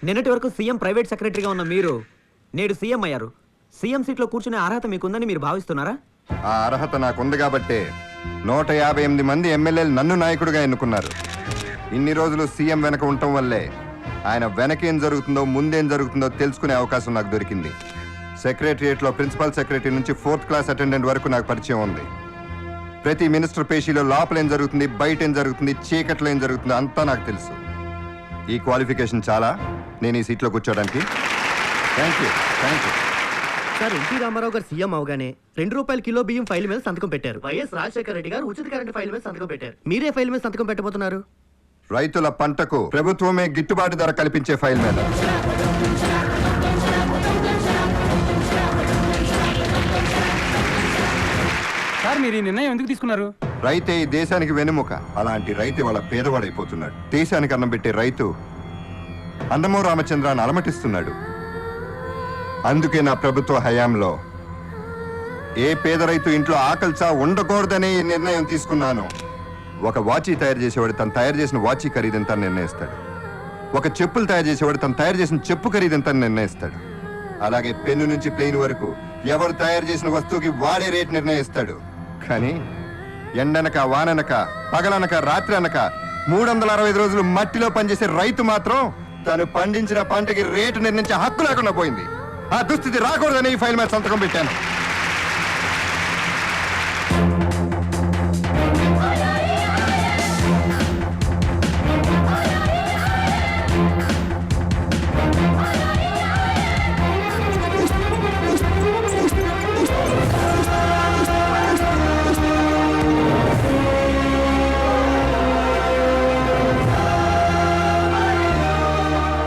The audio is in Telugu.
నిన్నటి వరకు సీఎం ప్రైవేట్ సెక్రటరీగా ఉన్న మీరు నేడు సీఎం అయ్యారు. సీఎం సీట్లో కూర్చునే అర్హత మీకుందని మీరు భావిస్తున్నారా? ఆ అర్హత నాకుంది కాబట్టే 158 మంది ఎమ్మెల్యేలు నన్ను నాయకుడిగా ఎన్నుకున్నారు. ఇన్ని రోజులు సీఎం వెనక ఉండటం వల్లే ఆయన వెనకేం జరుగుతుందో ముందేం జరుగుతుందో తెలుసుకునే అవకాశం నాకు దొరికింది. సెక్రటరియట్లో ప్రిన్సిపల్ సెక్రటరీ నుంచి 4th క్లాస్ అటెండెంట్ వరకు నాకు పరిచయం ఉంది. ప్రతి మినిస్టర్ పేషీలో లోపల ఏం జరుగుతుంది, బయట ఏం జరుగుతుంది, చీకట్లో ఏం జరుగుతుంది అంతా నాకు తెలుసు. ఈ క్వాలిఫికేషన్ చాలా నేను ఈ సీట్లో కూర్చోడానికి. Thank you. Sir, NT Rama Rao గారు సీఎం అవగానే ₹2 కిలో బియ్యం ఫైల్ మీద సంతకం పెట్టారు. వైఎస్ రాజశేఖర రెడ్డి గారు ఉచిత కరెంట్ ఫైల్ మీద సంతకం పెట్టారు. మీరే ఫైల్ మీద సంతకం పెట్టబోతున్నారు? రైతుల పంటకు ప్రభుత్వమే గిట్టుబాటు ధర కల్పించే ఫైల్ మీద. సార్, మీరు ఈ నిర్ణయం ఎందుకు తీసుకున్నారు? రైతే ఈ దేశానికి వెన్నెముక. అలాంటి రైతు వాళ్ళ పేదవాడైపోతున్నాడు. దేశానికి అన్నం పెట్టే రైతు అన్నమో రామచంద్రాన్ని అలమటిస్తున్నాడు. అందుకే నా ప్రభుత్వ హయాంలో ఏ పేద రైతు ఇంట్లో ఆకలిచా ఉండకూడదనే ఈ నిర్ణయం తీసుకున్నాను. ఒక వాచీ తయారు చేసేవాడు తను తయారు చేసిన వాచీ ఖరీదంతా నిర్ణయిస్తాడు. ఒక చెప్పులు తయారు చేసేవాడు తను తయారు చేసిన చెప్పు ఖరీదంతా నిర్ణయిస్తాడు. అలాగే పెన్ను నుంచి ప్లేన్ వరకు ఎవరు తయారు చేసిన వస్తువుకి వాడే రేట్ నిర్ణయిస్తాడు. కానీ ఎండనక వాననక పగలనక రాత్రి అనక 365 రోజులు మట్టిలో పనిచేసే రైతు మాత్రం తను పండించిన పంటకి రేటు నిర్ణయించే హక్కు లేకుండా పోయింది. ఆ దుస్థితి రాకూడదని ఈ ఫైల్ మీద సంతకం పెట్టాను.